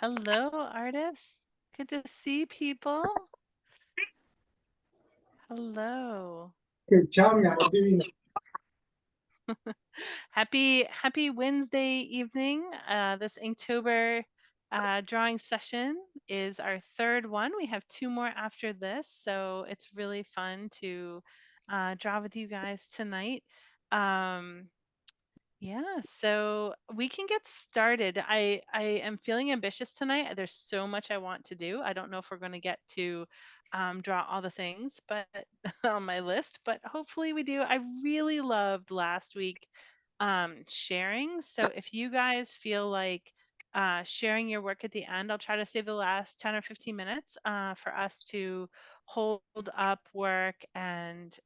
Hello, artists. Good to see people. Hello. Ciao, mi amo Divino. Happy Wednesday evening. This Inktober drawing session is our third one. We have two more after this, so it's really fun to draw with you guys tonight. Yeah, so we can get started. I am feeling ambitious tonight. There's so much I want to do. I don't know if we're going to get to draw all the things, but on my list, but hopefully we do. I really loved last week sharing. So if you guys feel like sharing your work at the end, I'll try to save the last 10 or 15 minutes for us to hold up work and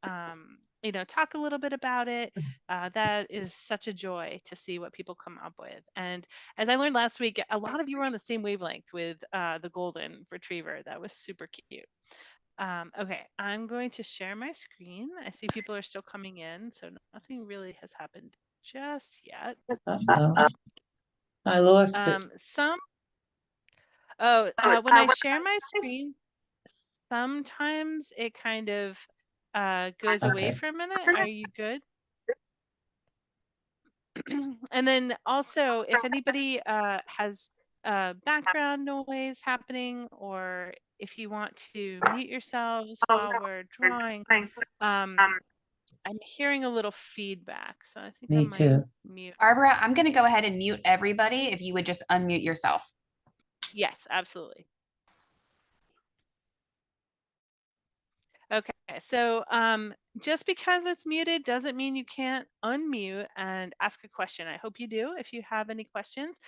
talk a little bit about it. That is such a joy to see what people come up with. And as I learned last week, a lot of you were on the same wavelength with the golden retriever. That was super cute. Okay, I'm going to share my screen. I see people are still coming in, so nothing really has happened just yet. I lost it. When I share my screen, sometimes it kind of goes away for a minute. Are you good? And then also, if anybody has background noise happening, or if you want to mute yourselves while we're drawing, I'm hearing a little feedback, so I think I Me might too. mute. Barbara, I'm going to go ahead and mute everybody if you would just unmute yourself. Yes, absolutely. Okay, so just because it's muted doesn't mean you can't unmute and ask a question. I hope you do. If you have any questions,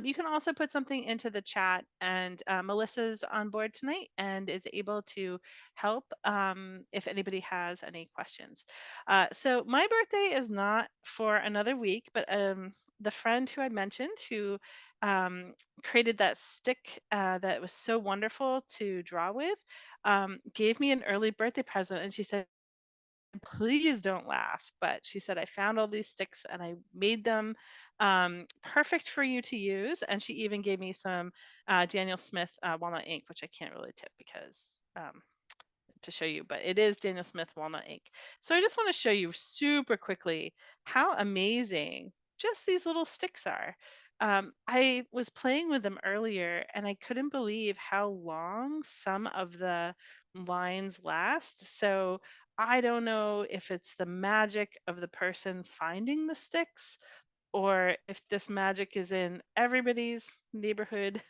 you can also put something into the chat, and Melissa's on board tonight and is able to help if anybody has any questions. So my birthday is not for another week, but the friend who I mentioned who created that stick that was so wonderful to draw with gave me an early birthday present, and she said, please don't laugh, but she said, I found all these sticks and I made them perfect for you to use. And she even gave me some Daniel Smith walnut ink, which I can't really tip because to show you, but it is Daniel Smith walnut ink. So I just want to show you super quickly how amazing just these little sticks are. I was playing with them earlier and I couldn't believe how long some of the lines last. So I don't know if it's the magic of the person finding the sticks or if this magic is in everybody's neighborhood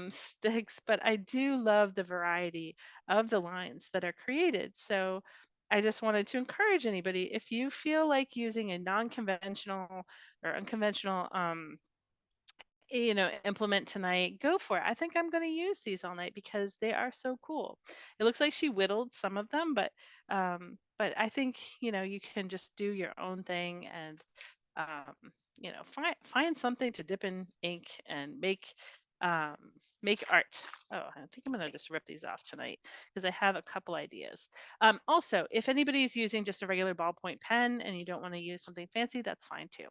sticks, but I do love the variety of the lines that are created. So I just wanted to encourage anybody, if you feel like using a non-conventional or unconventional implement tonight, go for it. I think I'm going to use these all night because they are so cool. It looks like she whittled some of them, but I think you can just do your own thing and find something to dip in ink and make art. Oh, I think I'm gonna just rip these off tonight because I have a couple ideas. Also, if anybody's using just a regular ballpoint pen and you don't want to use something fancy, that's fine too.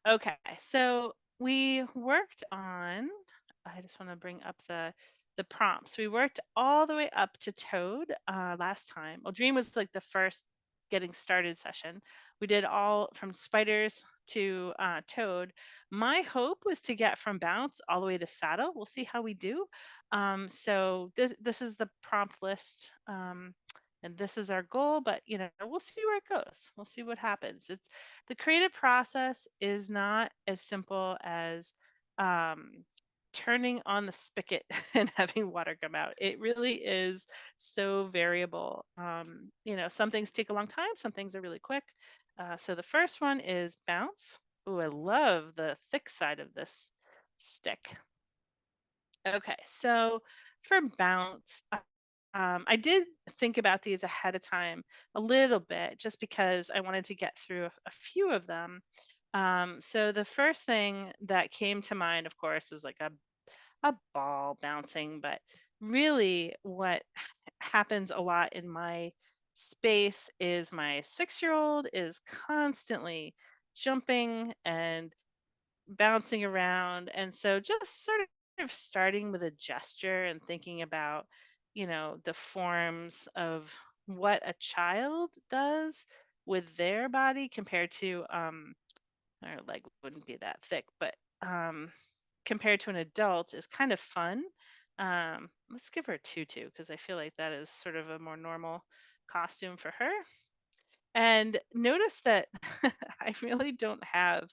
Okay, so we worked on, I just want to bring up the prompts. We worked all the way up to Toad last time. Well, Dream was like the first getting started session. We did all from spiders to Toad. My hope was to get from Bounce all the way to Saddle. We'll see how we do. So this is the prompt list. And this is our goal, but we'll see where it goes. We'll see what happens. It's the creative process is not as simple as turning on the spigot and having water come out. It really is so variable. Some things take a long time, some things are really quick. So the first one is Bounce. Oh, I love the thick side of this stick. Okay, so for Bounce, I did think about these ahead of time a little bit just because I wanted to get through a few of them. So the first thing that came to mind, of course, is like a ball bouncing, but really what happens a lot in my space is my 6-year-old is constantly jumping and bouncing around. And so just sort of of starting with a gesture and thinking about, the forms of what a child does with their body compared to her leg wouldn't be that thick, but compared to an adult is kind of fun. Let's give her a tutu because I feel like that is sort of a more normal costume for her. And notice that I really don't have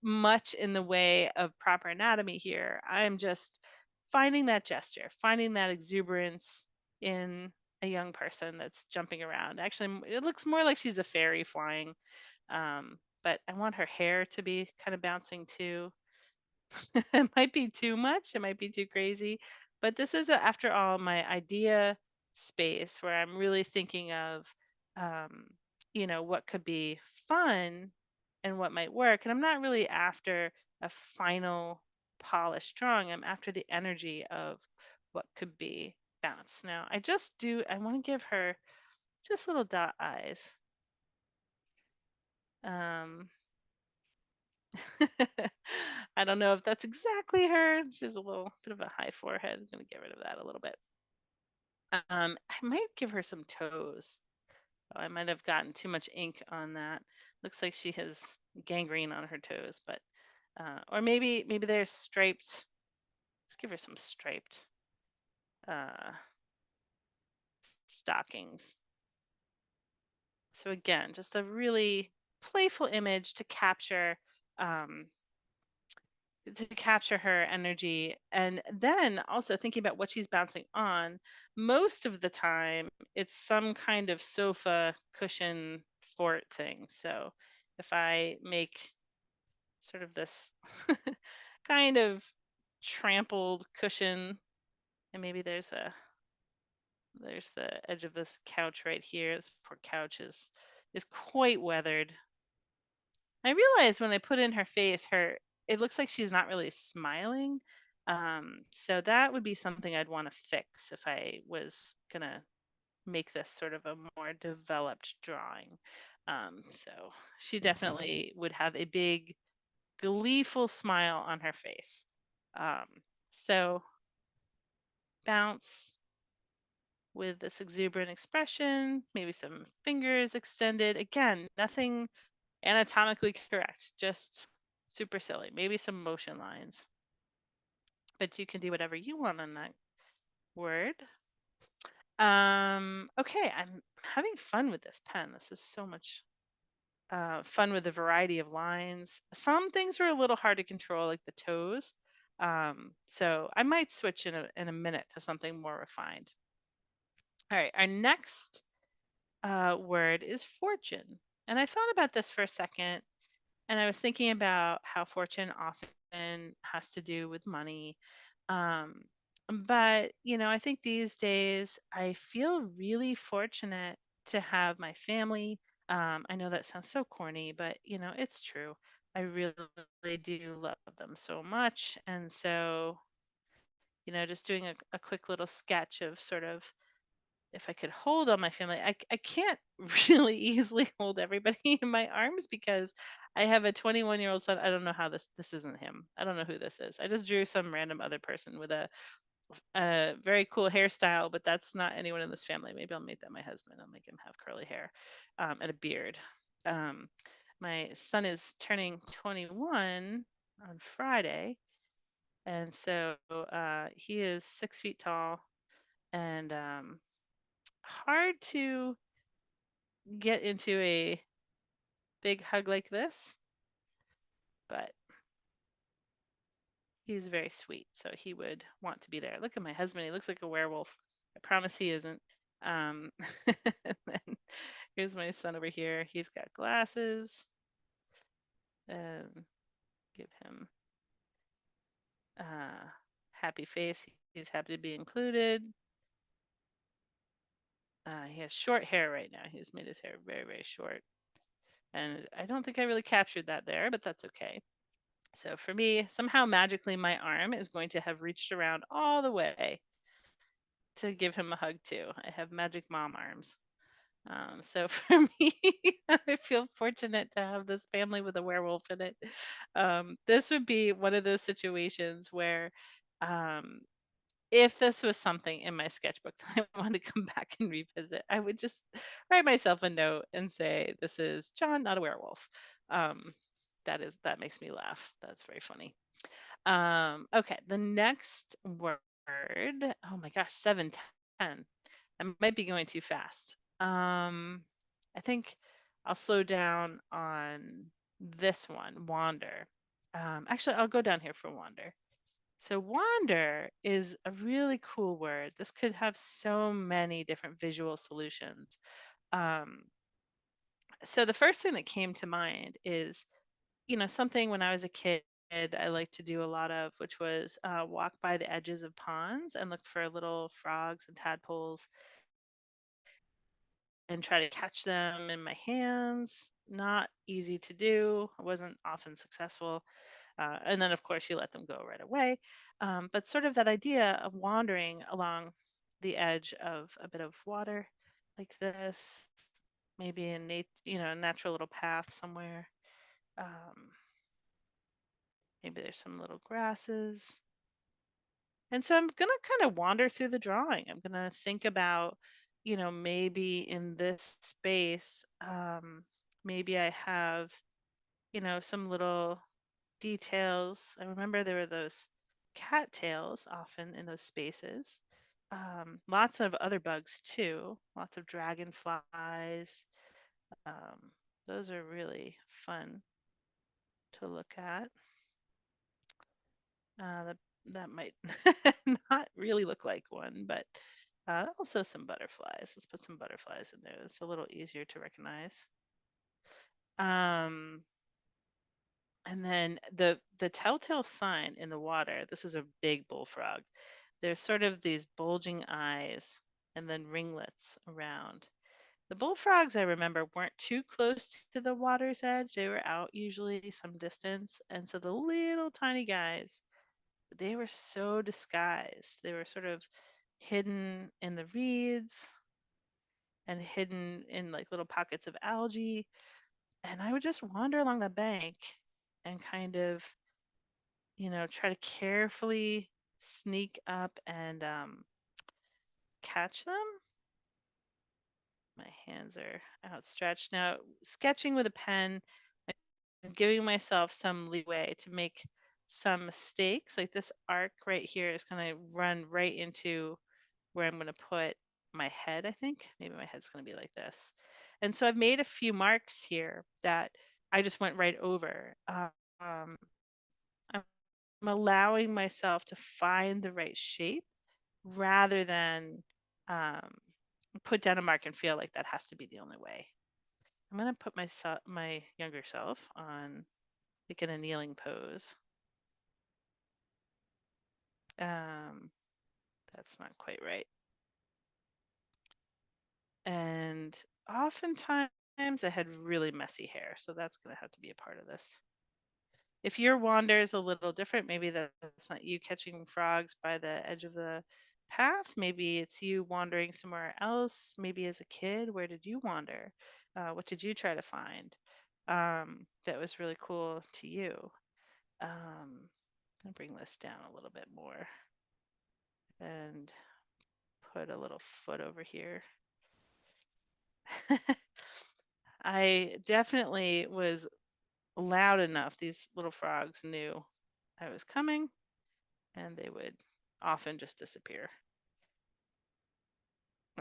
much in the way of proper anatomy here. I'm just finding that gesture, finding that exuberance in a young person that's jumping around. Actually, it looks more like she's a fairy flying, but I want her hair to be kind of bouncing too. It might be too much, it might be too crazy, but this is, after all, my idea space where I'm really thinking of, um, what could be fun and what might work. And I'm not really after a final polished drawing. I'm after the energy of what could be bounced. Now, I want to give her just little dot eyes. Um, I don't know if that's exactly her. She has a little bit of a high forehead. I'm gonna get rid of that a little bit. I might give her some toes. I might have gotten too much ink on that. Looks like she has gangrene on her toes, but or maybe they're striped. Let's give her some striped stockings. So again, just a really playful image to capture um, her energy. And then also thinking about what she's bouncing on. Most of the time it's some kind of sofa cushion fort thing. So if I make sort of this kind of trampled cushion, and maybe there's the edge of this couch right here. This poor couch is quite weathered. I realized when I put in her face, it looks like she's not really smiling. So that would be something I'd want to fix if I was gonna make this sort of a more developed drawing. So she definitely would have a big, gleeful smile on her face. So bounce with this exuberant expression, maybe some fingers extended. Again, nothing anatomically correct, just super silly. Maybe some motion lines. But you can do whatever you want on that word. Okay, I'm having fun with this pen. This is so much fun with the variety of lines. Some things are a little hard to control, like the toes. So I might switch in a minute to something more refined. All right, our next word is fortune. And I thought about this for a second, and I was thinking about how fortune often has to do with money. Um, but, I think these days I feel really fortunate to have my family. I know that sounds so corny, but, it's true. I really do love them so much. And so, just doing a quick little sketch of sort of if I could hold all my family. I can't really easily hold everybody in my arms because I have a 21-year-old son. I don't know how this isn't him. I don't know who this is. I just drew some random other person with a very cool hairstyle, but that's not anyone in this family. Maybe I'll make that my husband. I'll make him have curly hair and a beard. My son is turning 21 on Friday, and so he is 6 feet tall and hard to get into a big hug like this, but he's very sweet, so he would want to be there. Look at my husband. He looks like a werewolf. I promise he isn't. And then here's my son over here. He's got glasses. Give him a happy face. He's happy to be included. He has short hair right now. He's made his hair very, very short. And I don't think I really captured that there, but that's okay. So for me, somehow magically, my arm is going to have reached around all the way to give him a hug too. I have magic mom arms. So for me, I feel fortunate to have this family with a werewolf in it. This would be one of those situations where If this was something in my sketchbook that I want to come back and revisit, I would just write myself a note and say, "This is John, not a werewolf." Um, that makes me laugh. That's very funny. Okay, the next word. Oh my gosh, 710. I might be going too fast. I think I'll slow down on this one, wander. Actually, I'll go down here for wander. So wander is a really cool word. This could have so many different visual solutions. Um, so the first thing that came to mind is, something when I was a kid I liked to do a lot of, which was walk by the edges of ponds and look for little frogs and tadpoles and try to catch them in my hands. Not easy to do. I wasn't often successful. And then, of course, you let them go right away. But sort of that idea of wandering along the edge of a bit of water like this, maybe in a natural little path somewhere. Maybe there's some little grasses. And so I'm going to kind of wander through the drawing. I'm going to think about, maybe in this space, maybe I have, some little details. I remember there were those cattails often in those spaces. Lots of other bugs too, lots of dragonflies. Um, those are really fun to look at. That might not really look like one, but also some butterflies. Let's put some butterflies in there. It's a little easier to recognize. And then the telltale sign in the water. This is a big bullfrog. There's sort of these bulging eyes and then ringlets around. The bullfrogs, I remember, weren't too close to the water's edge. They were out usually some distance. And so the little tiny guys, they were so disguised. They were sort of hidden in the reeds and hidden in like little pockets of algae. And I would just wander along the bank and kind of, try to carefully sneak up and catch them. My hands are outstretched. Now, sketching with a pen, I'm giving myself some leeway to make some mistakes. Like this arc right here is going to run right into where I'm going to put my head, I think. Maybe my head's going to be like this. And so I've made a few marks here that I just went right over. I'm allowing myself to find the right shape rather than um, put down a mark and feel like that has to be the only way. I'm going to put my younger self on like in a kneeling pose. That's not quite right. And oftentimes I had really messy hair, so that's going to have to be a part of this. If your wander is a little different, maybe that's not you catching frogs by the edge of the path. Maybe it's you wandering somewhere else. Maybe as a kid, where did you wander? What did you try to find that was really cool to you? I'll bring this down a little bit more and put a little foot over here. I definitely was loud enough. These little frogs knew I was coming and they would often just disappear.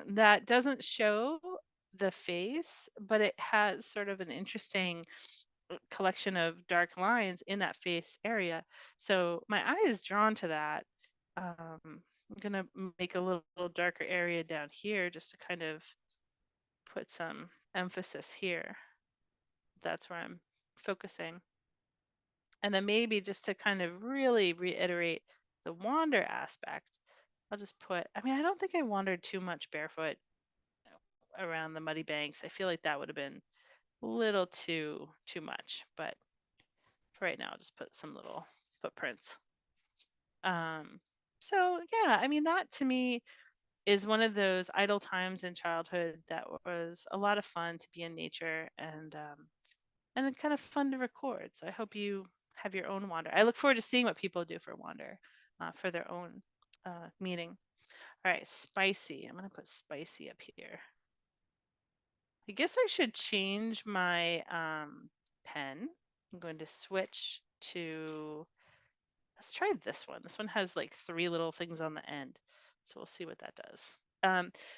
That doesn't show the face, but it has sort of an interesting collection of dark lines in that face area. So my eye is drawn to that. I'm going to make a little darker area down here just to kind of put some emphasis here. That's where I'm focusing. And then maybe just to kind of really reiterate the wander aspect, I'll just put, I don't think I wandered too much barefoot around the muddy banks. I feel like that would have been a little too much, but for right now, I'll just put some little footprints. So yeah, that to me is one of those idle times in childhood that was a lot of fun to be in nature and kind of fun to record. So I hope you have your own wander. I look forward to seeing what people do for wander. for their own meaning. All right, spicy. I'm going to put spicy up here. I guess I should change my pen. I'm going to switch to, let's try this one. This one has like 3 little things on the end. So we'll see what that does.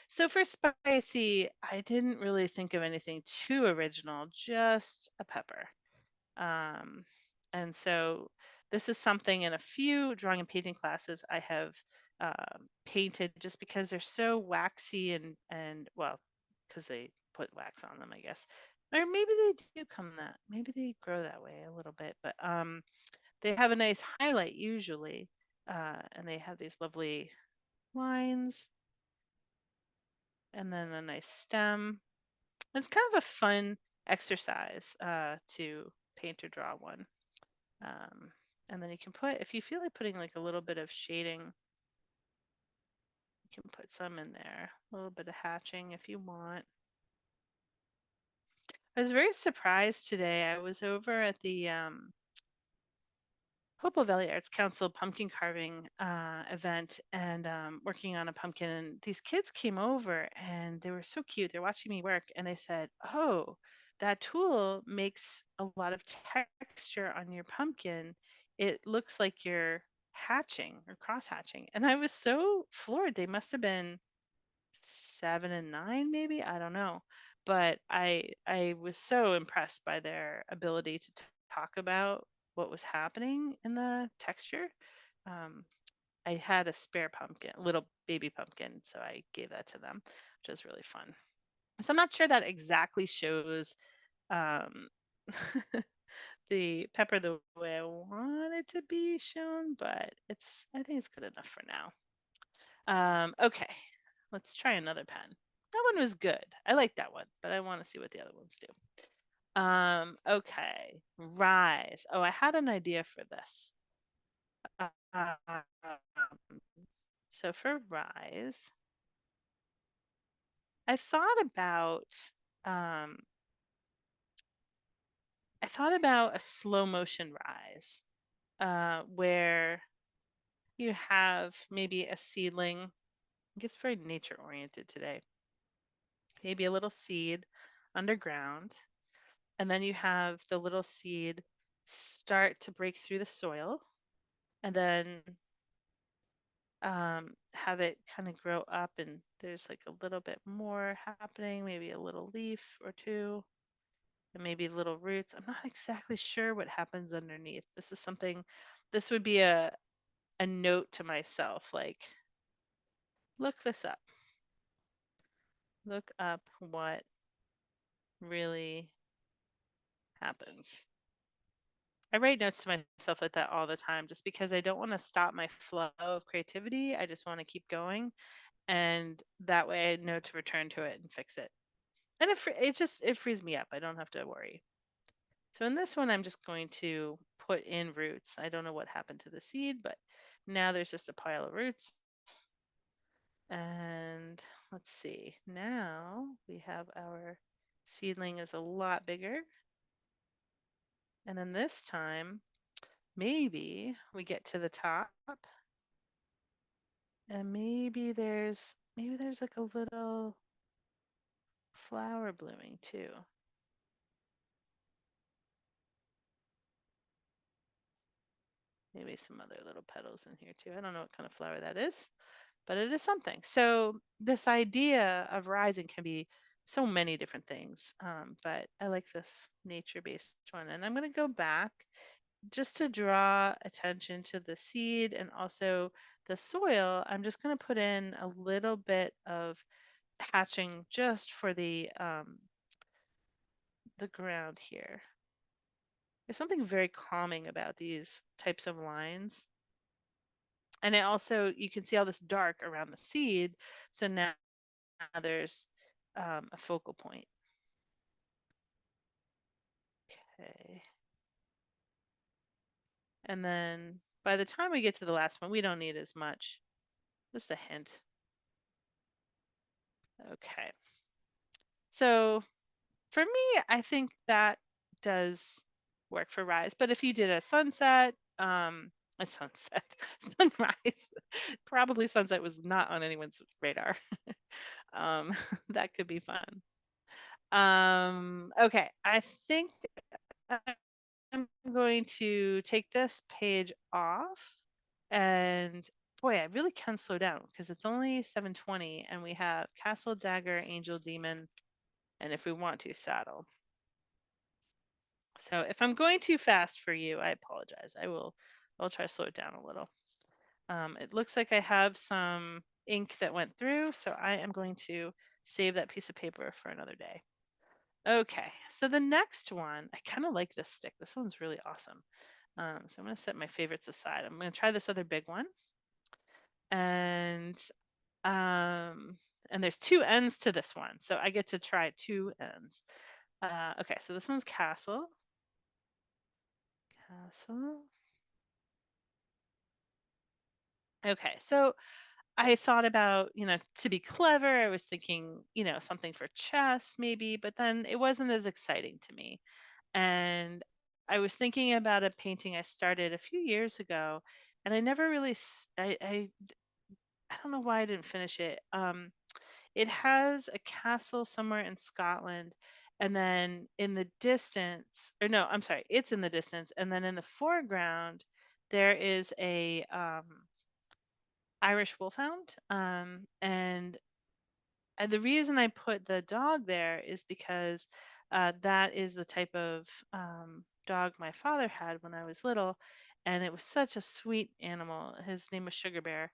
So for spicy, I didn't really think of anything too original, just a pepper. And so this is something in a few drawing and painting classes I have painted just because they're so waxy and well, because they put wax on them, I guess. Or maybe they do come that, maybe they grow that way a little bit, but they have a nice highlight usually, and they have these lovely lines and then a nice stem. It's kind of a fun exercise to paint or draw one. And then you can put, if you feel like putting like a little bit of shading, you can put some in there, a little bit of hatching if you want. I was very surprised today. I was over at the Hopewell Valley Arts Council pumpkin carving event and working on a pumpkin. And these kids came over and they were so cute. They're watching me work and they said, "Oh, that tool makes a lot of texture on your pumpkin. It looks like you're hatching or cross hatching." And I was so floored. They must have been 7 and 9, maybe. I don't know. But I was so impressed by their ability to talk about what was happening in the texture. Um, I had a spare pumpkin, little baby pumpkin, so I gave that to them, which was really fun. So I'm not sure that exactly shows um, the pepper the way I want it to be shown, but I think it's good enough for now. Okay, let's try another pen. That one was good. I like that one, but I want to see what the other ones do. Okay, rise. Oh, I had an idea for this. Um, so for rise, I thought about um, a slow motion rise, where you have maybe a seedling. I guess very nature oriented today. Maybe a little seed underground, and then you have the little seed start to break through the soil, and then have it kind of grow up, and there's like a little bit more happening, maybe a little leaf or two, and maybe little roots. I'm not exactly sure what happens underneath. This would be a note to myself, like, look this up. Look up what really happens. I write notes to myself like that all the time just because I don't want to stop my flow of creativity. I just want to keep going. And that way I know to return to it and fix it. And it frees me up. I don't have to worry. So in this one, I'm just going to put in roots. I don't know what happened to the seed, but now there's just a pile of roots. And let's see, now we have our seedling is a lot bigger. And then this time, maybe we get to the top and maybe there's like a little flower blooming too. Maybe some other little petals in here too. I don't know what kind of flower that is, but it is something. So this idea of rising can be so many different things, but I like this nature-based one. And I'm going to go back just to draw attention to the seed and also the soil. I'm just going to put in a little bit of hatching just for the ground here. There's something very calming about these types of lines. And it also, you can see all this dark around the seed. So now there's a focal point. Okay. And then by the time we get to the last one, we don't need as much, just a hint. Okay. So for me, I think that does work for rise. But if you did a sunset, A sunset, sunrise. Probably sunset was not on anyone's radar. um, that could be fun. Okay, I think I'm going to take this page off, and boy, I really can slow down because it's only 7:20 and we have Castle, Dagger, Angel, Demon, and if we want to, Saddle. So if I'm going too fast for you, I apologize. I'll try to slow it down a little. It looks like I have some ink that went through, so I am going to save that piece of paper for another day. Okay, so the next one, I kind of like this stick. This one's really awesome. So I'm going to set my favorites aside. I'm going to try this other big one. And there's two ends to this one, so I get to try two ends. Okay, so this one's Castle. Castle. Okay, so I thought about, to be clever, I was thinking, something for chess maybe, but then it wasn't as exciting to me. And I was thinking about a painting I started a few years ago, and I never really, I don't know why I didn't finish it. It has a castle somewhere in Scotland, and then in the distance, or no, I'm sorry, it's in the distance, and then in the foreground, there is a Irish wolfhound, and the reason I put the dog there is because that is the type of dog my father had when I was little, and it was such a sweet animal. His name was Sugar Bear,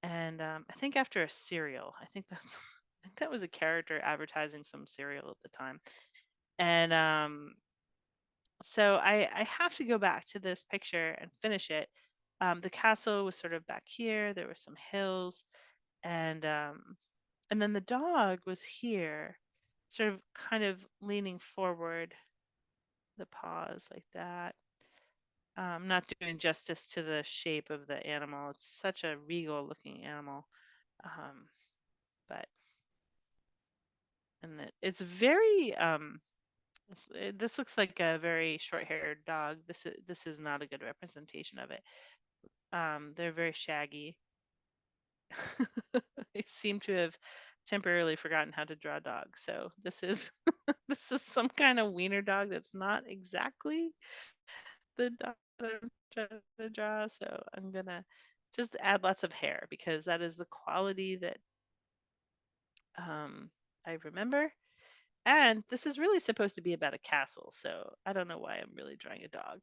and I think after a cereal, I think that's, I think that was a character advertising some cereal at the time, and so I have to go back to this picture and finish it. The castle was sort of back here. There were some hills, and then the dog was here, sort of kind of leaning forward, the paws like that. Not doing justice to the shape of the animal. It's such a regal looking animal. But and it's very this looks like a very short-haired dog. This is not a good representation of it. They're very shaggy. They seem to have temporarily forgotten how to draw dogs. So this is this is some kind of wiener dog that's not exactly the dog that I'm trying to draw. So I'm gonna just add lots of hair because that is the quality that I remember. And this is really supposed to be about a castle. So I don't know why I'm really drawing a dog.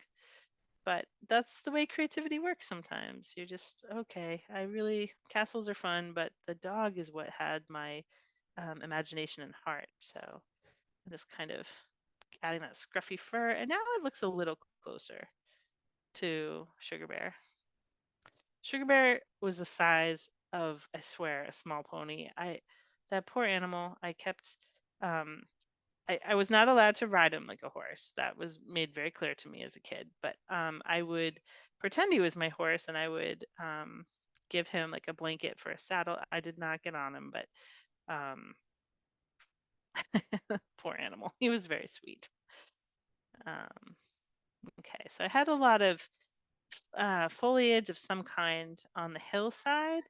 But that's the way creativity works sometimes. You're just, okay, castles are fun, but the dog is what had my imagination and heart. So I'm just kind of adding that scruffy fur, and now it looks a little closer to Sugar Bear. Sugar Bear was the size of, I swear, a small pony. That poor animal, I kept, I was not allowed to ride him like a horse. That was made very clear to me as a kid. But I would pretend he was my horse, and I would give him like a blanket for a saddle. I did not get on him, but poor animal. He was very sweet. Okay, so I had a lot of foliage of some kind on the hillside,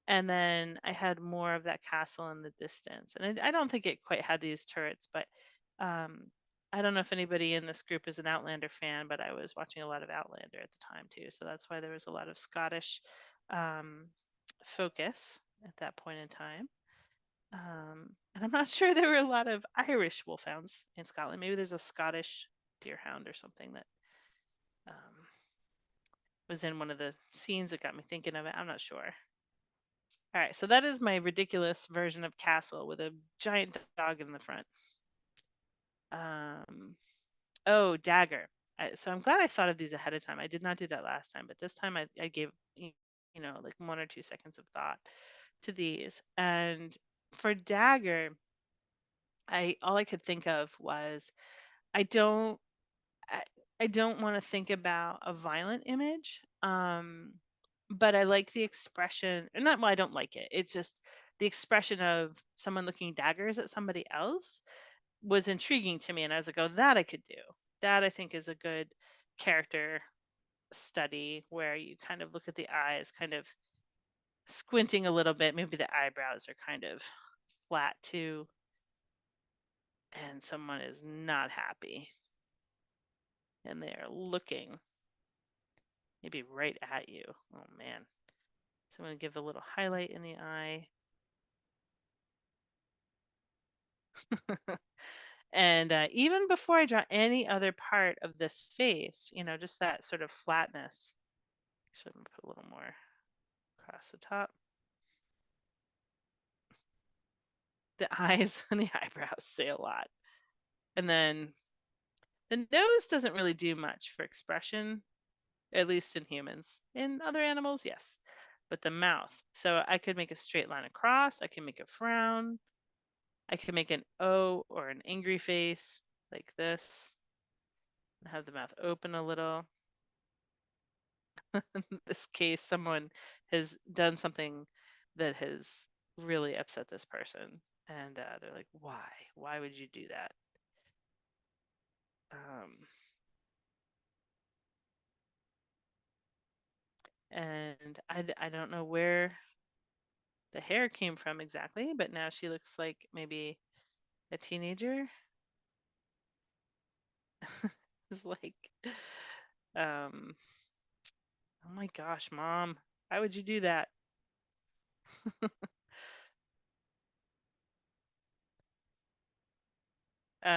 and then I had more of that castle in the distance. And I don't think it quite had these turrets, but I don't know if anybody in this group is an Outlander fan, but I was watching a lot of Outlander at the time too. So that's why there was a lot of Scottish focus at that point in time. And I'm not sure there were a lot of Irish wolfhounds in Scotland. Maybe there's a Scottish deerhound or something that was in one of the scenes that got me thinking of it. I'm not sure. All right, so that is my ridiculous version of castle with a giant dog in the front. Oh, dagger. So I'm glad I thought of these ahead of time. I did not do that last time, but this time I gave, like 1 or 2 seconds of thought to these. And for dagger, all I could think of was I don't want to think about a violent image. But I like the expression, or not, well, I don't like it. It's just the expression of someone looking daggers at somebody else was intriguing to me. And I was like, oh, that I could do. That I think is a good character study where you kind of look at the eyes, kind of squinting a little bit. Maybe the eyebrows are kind of flat too, and someone is not happy. And they are looking maybe right at you. Oh man. So I'm going to give a little highlight in the eye. And even before I draw any other part of this face, you know, just that sort of flatness. Actually, I'm going to put a little more across the top. The eyes and the eyebrows say a lot. And then the nose doesn't really do much for expression, at least in humans. In other animals, yes. But the mouth. So I could make a straight line across. I can make a frown. I could make an O or an angry face like this. And have the mouth open a little. In this case, someone has done something that has really upset this person. And they're like, why? Why would you do that? And I don't know where the hair came from exactly, but now she looks like maybe a teenager. It's like, oh my gosh, Mom, why would you do that?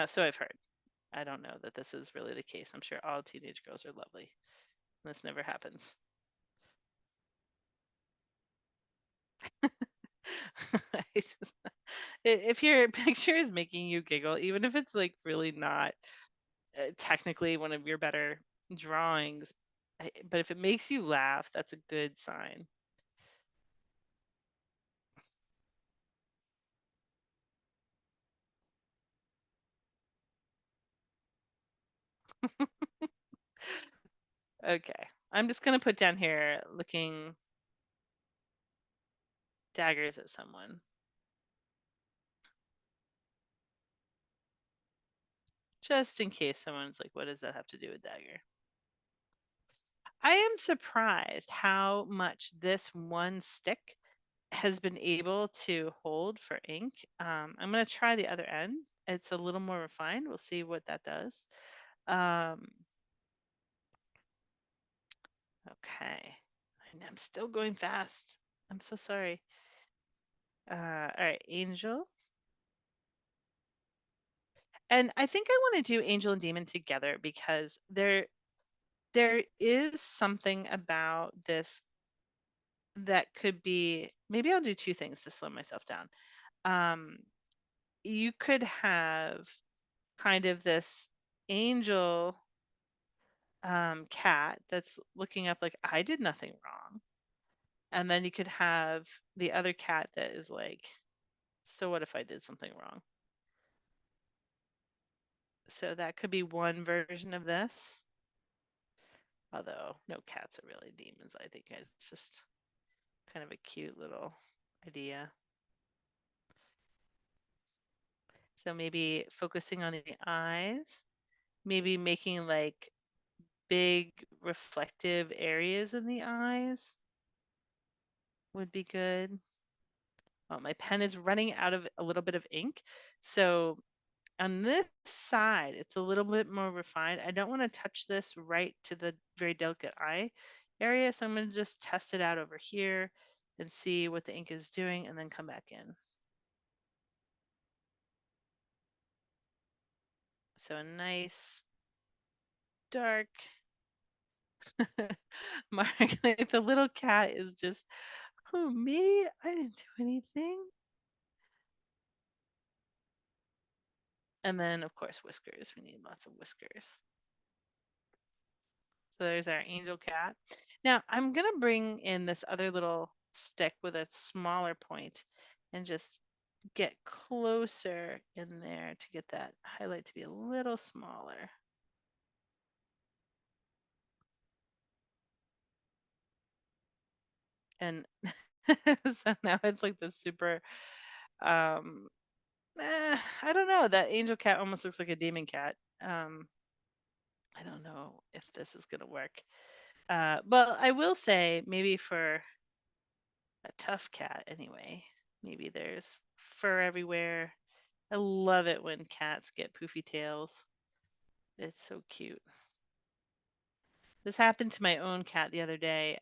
So I've heard. I don't know that this is really the case. I'm sure all teenage girls are lovely. This never happens. If your picture is making you giggle, even if it's like really not technically one of your better drawings, but if it makes you laugh, that's a good sign. Okay, I'm just gonna put down here looking daggers at someone. Just in case someone's like, what does that have to do with dagger? I am surprised how much this one stick has been able to hold for ink. I'm going to try the other end. It's a little more refined. We'll see what that does. Okay. I'm still going fast. I'm so sorry. All right, Angel. And I think I want to do Angel and Demon together because there is something about this that could be, maybe I'll do two things to slow myself down. You could have kind of this angel cat that's looking up like, I did nothing wrong. And then you could have the other cat that is like, so what if I did something wrong? So that could be one version of this. Although no cats are really demons, I think it's just kind of a cute little idea. So maybe focusing on the eyes, maybe making like big reflective areas in the eyes would be good. Well, my pen is running out of a little bit of ink. So on this side, it's a little bit more refined. I don't want to touch this right to the very delicate eye area. So I'm going to just test it out over here and see what the ink is doing and then come back in. So a nice dark mark. Like the little cat is just, who, me? I didn't do anything. And then, of course, whiskers. We need lots of whiskers. So there's our angel cat. Now I'm going to bring in this other little stick with a smaller point and just get closer in there to get that highlight to be a little smaller. And so now it's like this super, I don't know, that angel cat almost looks like a demon cat. I don't know if this is going to work. Well, I will say maybe for a tough cat anyway, maybe there's fur everywhere. I love it when cats get poofy tails. It's so cute. This happened to my own cat the other day.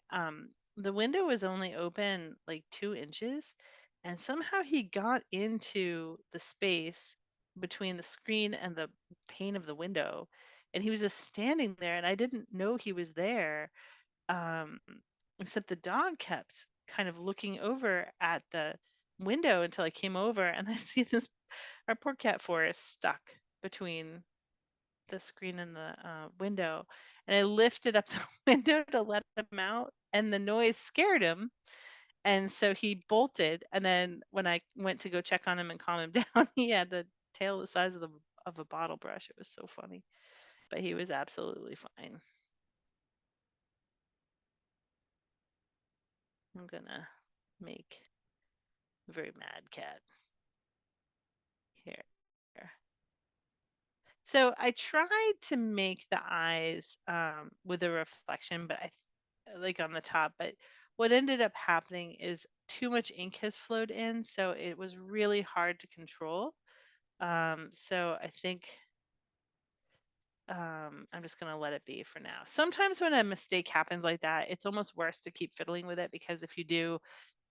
The window was only open like 2 inches, and somehow he got into the space between the screen and the pane of the window, and he was just standing there, and I didn't know he was there. Um, Except the dog kept kind of looking over at the window until I came over, and I see this our poor cat Forrest stuck between the screen and the window, and I lifted up the window to let him out, and the noise scared him, and so he bolted. And then when I went to go check on him and calm him down, he had the tail the size of a bottle brush. It was so funny, but he was absolutely fine. I'm gonna make a very mad cat here. So I tried to make the eyes with a reflection, but like on the top, but what ended up happening is too much ink has flowed in, so it was really hard to control. So I think I'm just gonna let it be for now. Sometimes when a mistake happens like that, it's almost worse to keep fiddling with it, because if you do,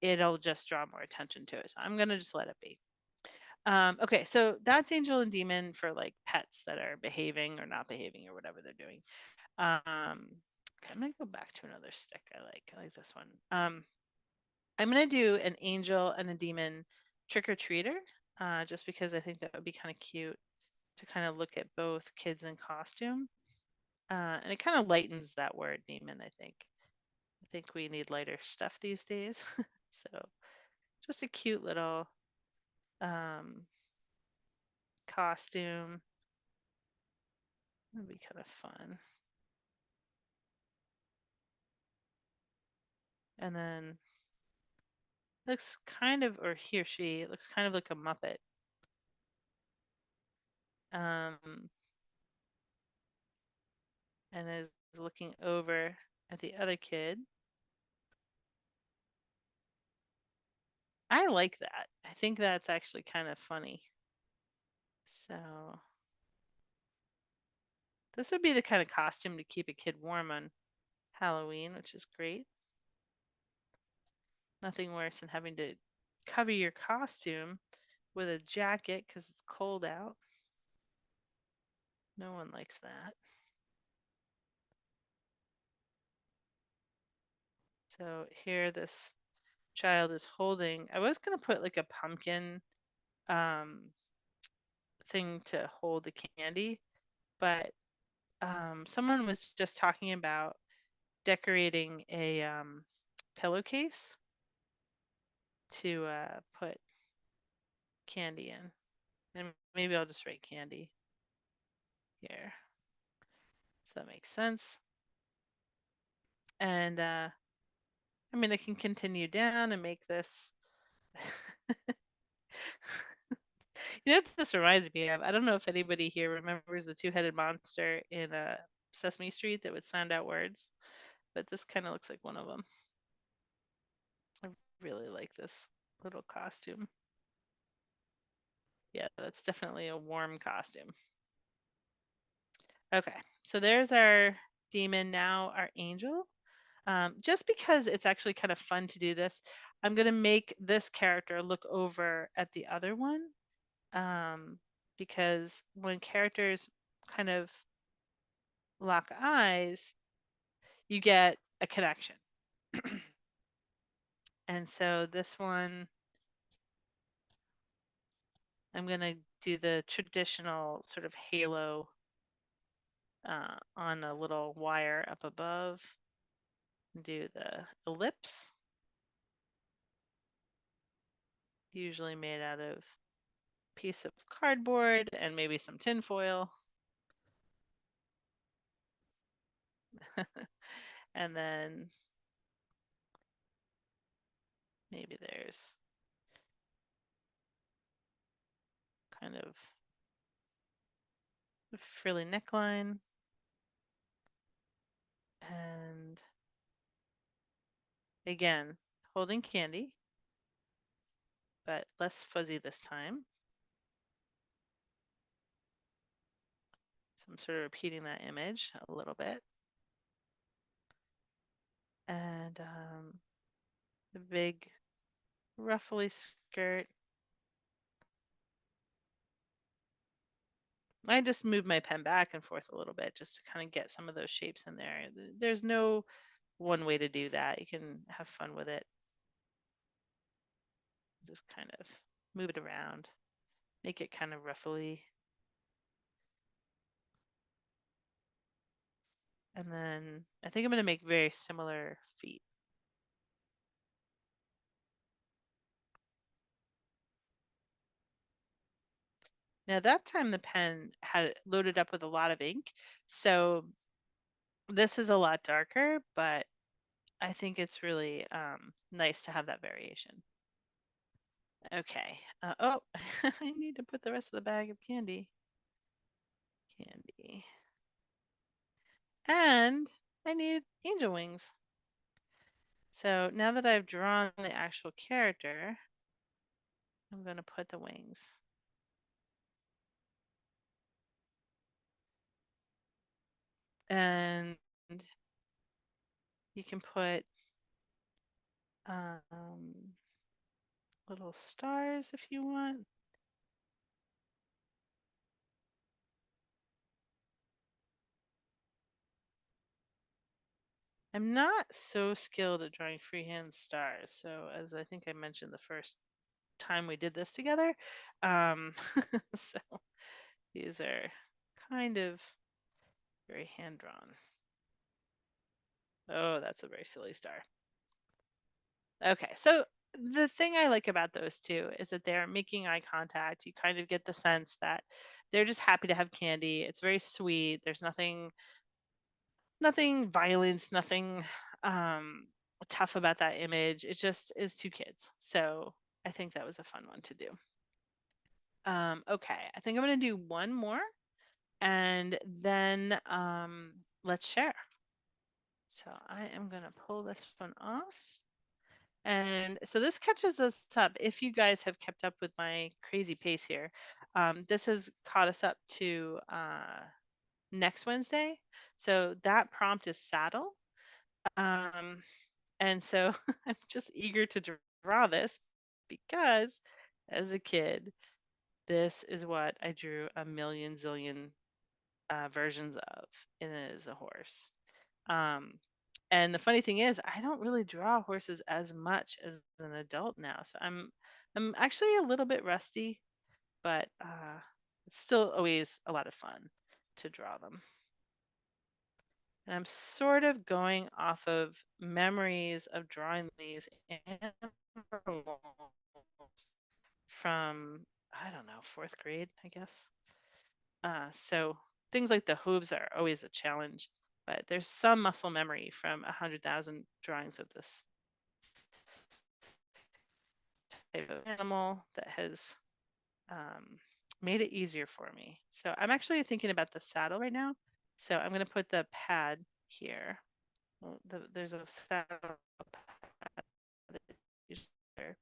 it'll just draw more attention to it. So I'm gonna just let it be. Okay, so that's angel and demon for like pets that are behaving or not behaving or whatever they're doing. Okay, I'm gonna go back to another stick I like. I like this one. I'm gonna do an angel and a demon trick or treater, just because I think that would be kind of cute to kind of look at both kids in costume. And it kind of lightens that word demon, I think. I think we need lighter stuff these days. So just a cute little um, costume. That'd be kind of fun. And then looks kind of, or he or she looks kind of like a Muppet. Um, and is looking over at the other kid. I like that. I think that's actually kind of funny. So this would be the kind of costume to keep a kid warm on Halloween, which is great. Nothing worse than having to cover your costume with a jacket because it's cold out. No one likes that. So here this child is holding, I was going to put like a pumpkin um, thing to hold the candy, but someone was just talking about decorating a pillowcase to put candy in. And maybe I'll just write candy here. So that makes sense. And I mean, I can continue down and make this. You know what this reminds me of? I don't know if anybody here remembers the two-headed monster in Sesame Street that would sound out words, but this kind of looks like one of them. I really like this little costume. Yeah, that's definitely a warm costume. Okay, so there's our demon, now our angel. Just because it's actually kind of fun to do this, I'm going to make this character look over at the other one, because when characters kind of lock eyes, you get a connection. And so this one, I'm going to do the traditional sort of halo on a little wire up above. Do the ellipse, usually made out of piece of cardboard and maybe some tin foil. And then maybe there's kind of a frilly neckline. And again, holding candy, but less fuzzy this time. So I'm sort of repeating that image a little bit. And the big ruffly skirt. I just moved my pen back and forth a little bit just to kind of get some of those shapes in there. There's no one way to do that. You can have fun with it. Just kind of move it around, make it kind of ruffly. And then I think I'm going to make very similar feet. Now that time the pen had loaded up with a lot of ink. So this is a lot darker, but I think it's really nice to have that variation. Okay. Oh, I need to put the rest of the bag of candy. Candy. And I need angel wings. So now that I've drawn the actual character, I'm going to put the wings. And you can put little stars if you want. I'm not so skilled at drawing freehand stars. So as I think I mentioned the first time we did this together, so these are kind of very hand drawn. Oh, that's a very silly star. Okay, so the thing I like about those two is that they're making eye contact. You kind of get the sense that they're just happy to have candy. It's very sweet. There's nothing violence, nothing tough about that image. It just is two kids. So I think that was a fun one to do. Okay, I think I'm gonna do one more and then let's share. So I am gonna pull this one off. And so this catches us up. If you guys have kept up with my crazy pace here, this has caught us up to next Wednesday. So that prompt is saddle. And so I'm just eager to draw this because as a kid, this is what I drew a million zillion versions of, and it is a horse. And the funny thing is, I don't really draw horses as much as an adult now. So I'm actually a little bit rusty, but it's still always a lot of fun to draw them. And I'm sort of going off of memories of drawing these animals from, I don't know, 4th grade, I guess. So things like the hooves are always a challenge, but there's some muscle memory from 100,000 drawings of this type of animal that has made it easier for me. So I'm actually thinking about the saddle right now. So I'm going to put the pad here. Well, there's a saddle pad there.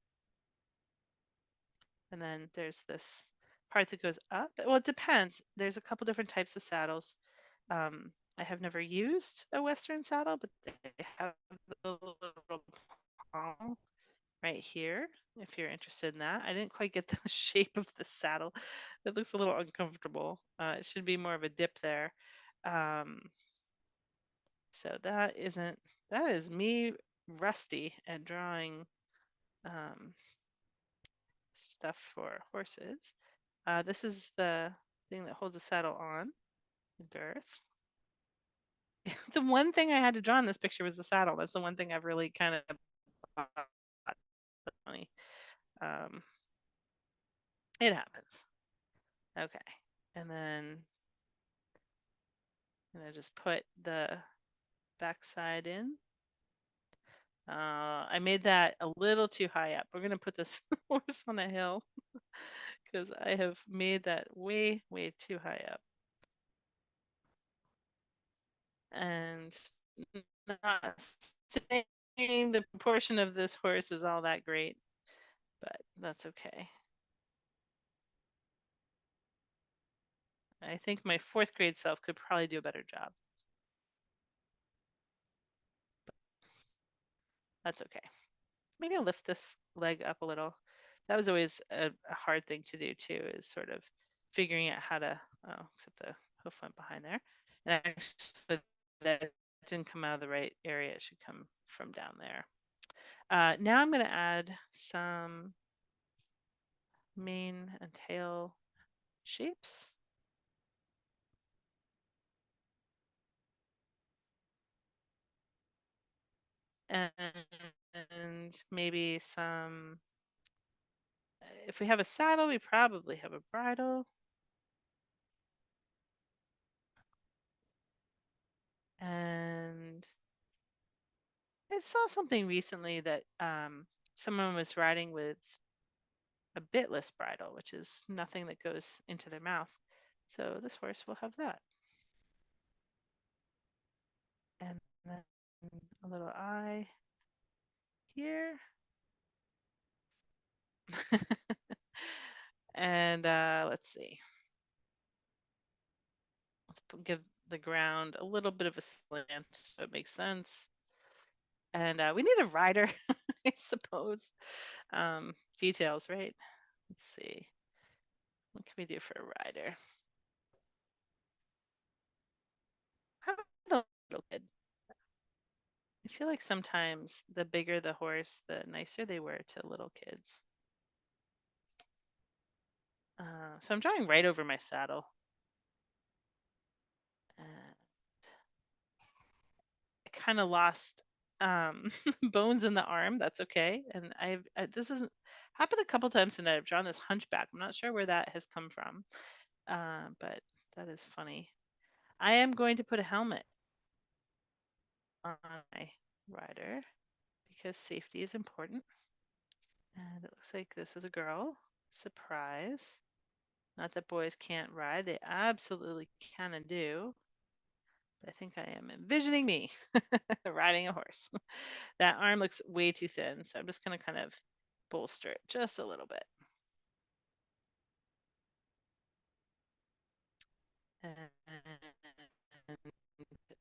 And then there's this part that goes up. Well, it depends. There's a couple different types of saddles. I have never used a Western saddle, but they have the little palm right here, if you're interested in that. I didn't quite get the shape of the saddle. It looks a little uncomfortable. It should be more of a dip there. So that is me rusty at drawing stuff for horses. This is the thing that holds the saddle on, the girth. The one thing I had to draw in this picture was the saddle. That's the one thing I've really kind of funny. It happens. Okay, and then I'm gonna just put the backside in. I made that a little too high up. We're gonna put this horse on a hill because I have made that way too high up. And not saying the proportion of this horse is all that great, but that's okay. I think my 4th grade self could probably do a better job. But that's okay. Maybe I'll lift this leg up a little. That was always a hard thing to do too, is sort of figuring out how to, oh, except the hoof went behind there. And actually that didn't come out of the right area. It should come from down there. Now I'm going to add some mane and tail shapes. And maybe some, if we have a saddle, we probably have a bridle. And I saw something recently that someone was riding with a bitless bridle, which is nothing that goes into their mouth. So this horse will have that. And then a little eye here. And let's see. Let's give the ground a little bit of a slant so it makes sense. And we need a rider, I suppose. Details, right? Let's see. What can we do for a rider? How about a little kid? I feel like sometimes the bigger the horse, the nicer they were to little kids. So I'm drawing right over my saddle. And I kind of lost bones in the arm. That's okay. And this has happened a couple times tonight. I've drawn this hunchback. I'm not sure where that has come from, but that is funny. I am going to put a helmet on my rider because safety is important. And it looks like this is a girl. Surprise. Not that boys can't ride. They absolutely can and do. I think I am envisioning me riding a horse. That arm looks way too thin, so I'm just going to kind of bolster it just a little bit. And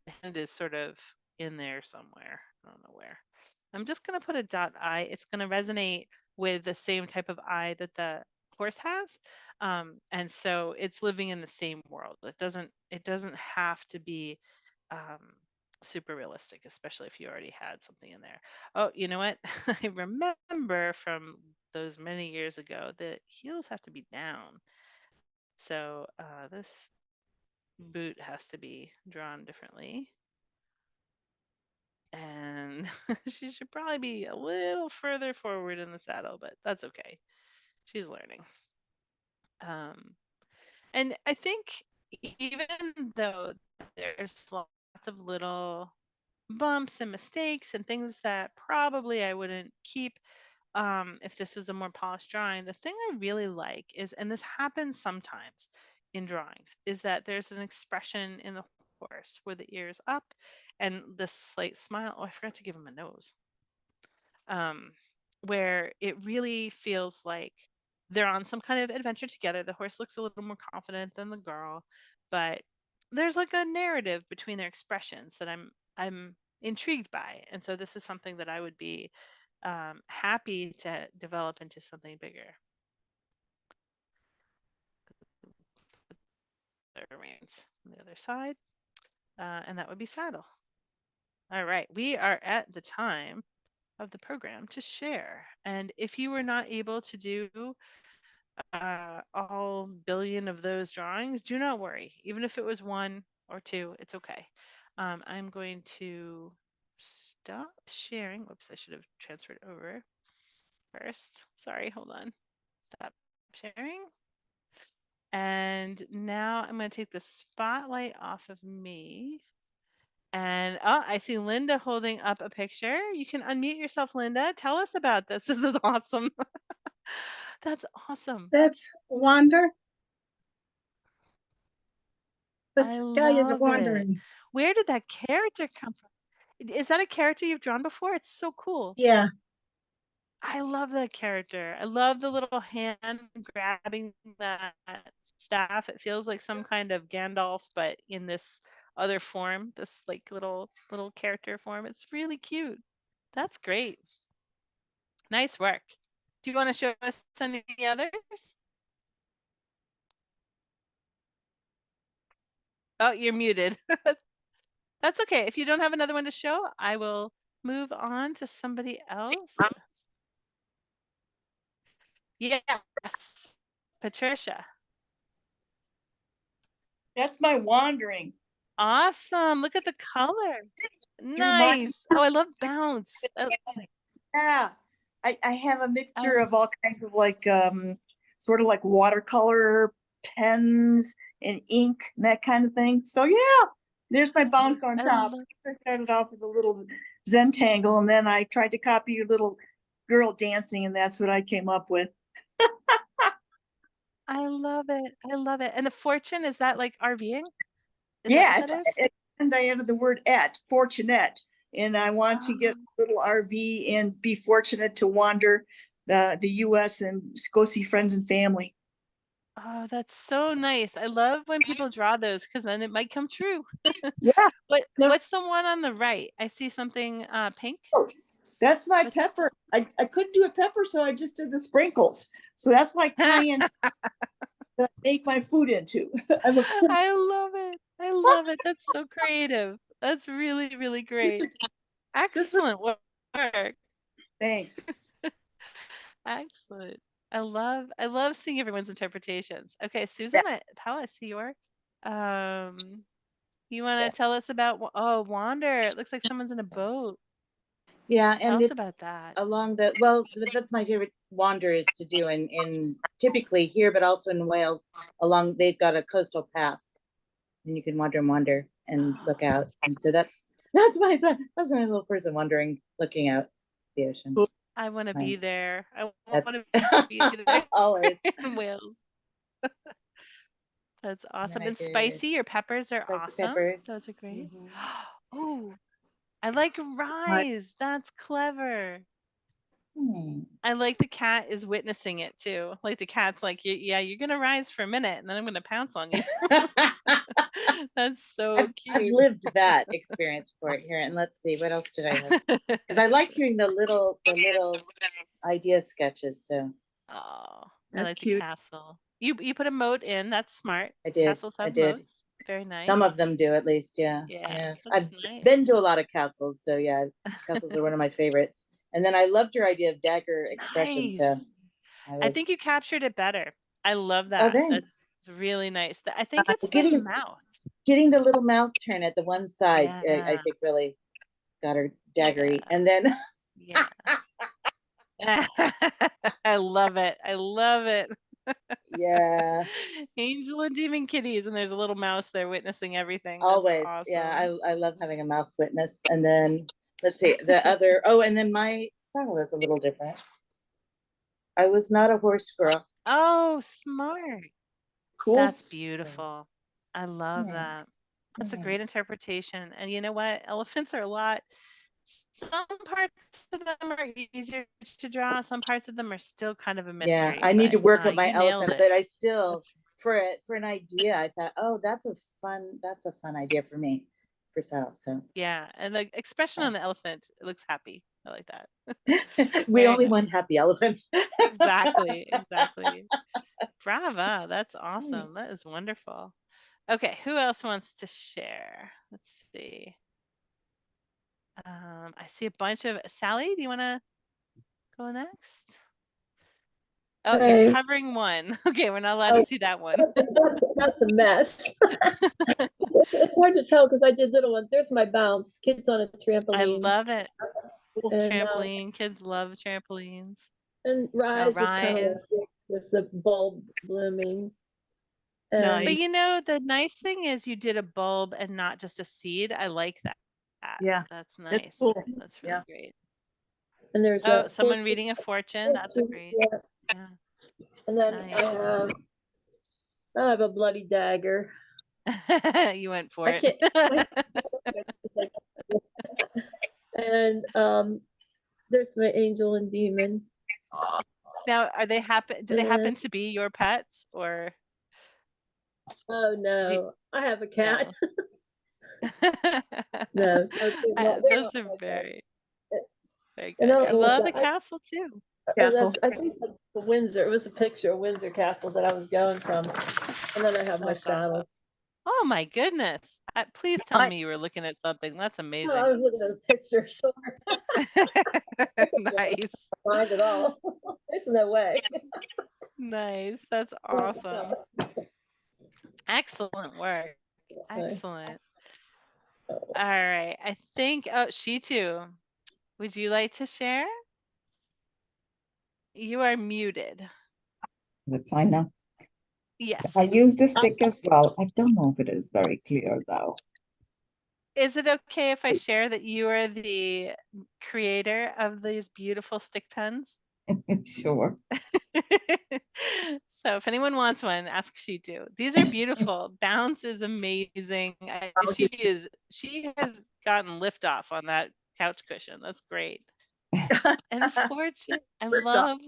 the hand is sort of in there somewhere. I don't know where. I'm just going to put a dot eye. It's going to resonate with the same type of eye that the horse has. And so it's living in the same world. It doesn't have to be super realistic, especially if you already had something in there. Oh, you know what? I remember from those many years ago that heels have to be down. So this boot has to be drawn differently. And she should probably be a little further forward in the saddle, but that's okay. She's learning. And I think even though there's lots of little bumps and mistakes and things that probably I wouldn't keep if this was a more polished drawing, the thing I really like is, and this happens sometimes in drawings, is that there's an expression in the horse where the ear is up and the slight smile. Oh, I forgot to give him a nose. Where it really feels like they're on some kind of adventure together. The horse looks a little more confident than the girl, but there's like a narrative between their expressions that I'm intrigued by. And so this is something that I would be happy to develop into something bigger. There remains on the other side, and that would be saddle. All right, we are at the time of the program to share. And if you were not able to do all billion of those drawings, do not worry. Even if it was 1 or 2, it's okay. I'm going to stop sharing. Whoops, I should have transferred over first. Sorry, hold on. Stop sharing. And now I'm going to take the spotlight off of me. And oh, I see Linda holding up a picture. You can unmute yourself, Linda. Tell us about this. This is awesome. That's awesome. That's Wander. I This guy is love it. wandering. Where did that character come from? Is that a character you've drawn before? It's so cool. Yeah. I love that character. I love the little hand grabbing that staff. It feels like some kind of Gandalf, but in this other form, this like little character form. It's really cute. That's great. Nice work. Do you want to show us any others? Oh, you're muted. That's okay. If you don't have another one to show, I will move on to somebody else. Yes, Patricia. That's my wandering. Awesome. Look at the color. my- Nice. Oh, I love bounce. Yeah. I have a mixture Oh. of all kinds of like sort of like watercolor pens and ink and that kind of thing. So yeah, there's my bounce on I top. love- I started off with a little Zentangle and then I tried to copy your little girl dancing and that's what I came up with. I love it. I love it. And the fortune, is that like RVing? Is Yeah, that what that is? and I added the word fortunate. And I want to get a little RV and be fortunate to wander the US and go see friends and family. Oh, that's so nice. I love when people draw those because then it might come true. Yeah. No. What's the one on the right? I see something pink. Oh, that's my What's pepper. I couldn't do a pepper, so I just did the sprinkles. So that's like cayenne that I make my food into. I love it. I love it. That's so creative. That's really, really great. Excellent work. Thanks. Excellent. I love seeing everyone's interpretations. Okay, Susan, Paula, I see your. You want to tell us about Wander? It looks like someone's in a boat. Yeah, Tell and us it's about that. along the that's my favorite wander is to do in typically here, but also in Wales. They've got a coastal path, and you can wander and look out. And so that's my little person wandering, looking out the ocean. I want to be there. I want That's to be there always. in Wales. That's awesome. I And did spicy, your peppers are spicy awesome. peppers. Those are great. Mhm. Oh, I like Rise. That's clever. I like the cat is witnessing it too. Like the cat's like, yeah, you're gonna rise for a minute, and then I'm gonna pounce on you. That's so cute. I've lived that experience before here, and let's see what else did I have, because I like doing the little idea sketches. So Oh, I That's like cute. the castle. You put a moat in. That's smart. I did. Castles have I did. moats. Very nice. Some of them do, at least. Yeah. Yeah, I've that's nice. been to a lot of castles, so yeah, castles are one of my favorites. And then I loved your idea of dagger expression. So I think you captured it better. I love Oh, that. thanks. That's really nice. I think it's the Getting- mouth. Getting the little mouth turn at the one side, I Yeah. think really got her daggery. Yeah. And then Yeah. I love it. I love it. yeah, Angel and Demon Kitties, and there's a little mouse there witnessing everything. That's always. awesome. Yeah, I love having a mouse witness. And then let's see the other. And then my style is a little different. I was not a horse girl. Oh, smart. Cool. That's beautiful. I love Thanks. that. That's a Thanks. great interpretation. And you know what? Elephants are a lot. Some parts of them are easier to draw. Some parts of them are still kind of a mystery. Yeah, I need to but, work with my you nailed elephant, it. but I still That's- for an idea, I thought, oh, that's a fun idea for me for Sal. So yeah, and the expression on the elephant, it looks happy. I like that. we Very only nice. want happy elephants. Exactly. Brava. That's awesome. That is wonderful. Okay, who else wants to share? Let's see. I see a bunch of Sally. Do you want to go next? Oh, Hey. you're covering one. Okay, we're not allowed to see that one. That's a mess. It's hard to tell because I did little ones. There's my bounce. Kids on a trampoline. I love it. And, Trampoline. Kids love trampolines. And Rise is kind of Rise. like there's the bulb blooming. And Nice. But you know, the nice thing is you did a bulb and not just a seed. I like that. Yeah, That's nice. cool. That's really great. and there's Oh, a someone fortune- reading a fortune. That's a great. Yeah. Yeah. And then Nice. I have a bloody dagger. You went for I it. can't- It's like- And there's my angel and demon. Now, are they happen? Do they happen to be your pets or? Oh no, I have a cat. No. No, they're Those not are my pets. very, very And good. I I don't love know, the castle too. Castle. I think that's the Windsor. It was a picture of Windsor Castle that I was going from. And then I have my That's awesome. saddle. Oh my goodness. Please tell I- me you were looking at something. That's No, I amazing. was looking at a picture, sure. Nice. Find it all. There's no way. Nice. That's awesome. Excellent work. Excellent. All right. I think, oh, she too. Would you like to share? You are muted. Is it fine now? Yes. I used a stick as well. I don't know if it is very clear though. Is it okay if I share that you are the creator of these beautiful stick pens? Sure. So if anyone wants one, ask Shitu. These are beautiful. Bounce is amazing. She has gotten liftoff on that couch cushion. That's great. And Fortune, I love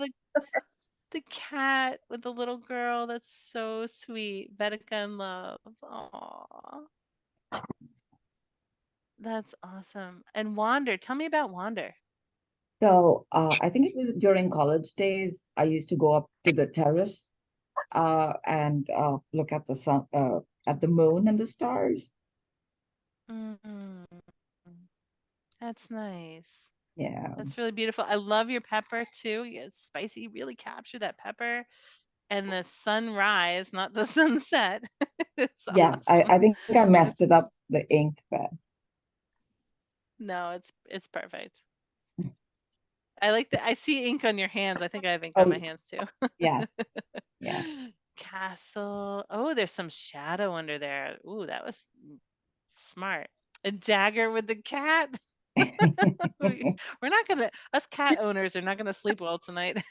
the cat with the little girl. That's so sweet. Vedika and Love. Aww. That's awesome. And Wander, tell me about Wander. So I think it was during college days. I used to go up to the terrace and look at the sun, at the moon and the stars. Mm, that's nice. Yeah. That's really beautiful. I love your pepper too. It's spicy. You really capture that pepper and the sunrise, not the sunset. It's Yes, awesome. I think I messed it up, the ink, but No, it's perfect. I like that. I see ink on your hands. I think I have ink on my hands too. yes, yes. Castle. Oh, there's some shadow under there. Ooh, that was smart. A dagger with the cat. We're not gonna. Us cat owners are not gonna sleep well tonight.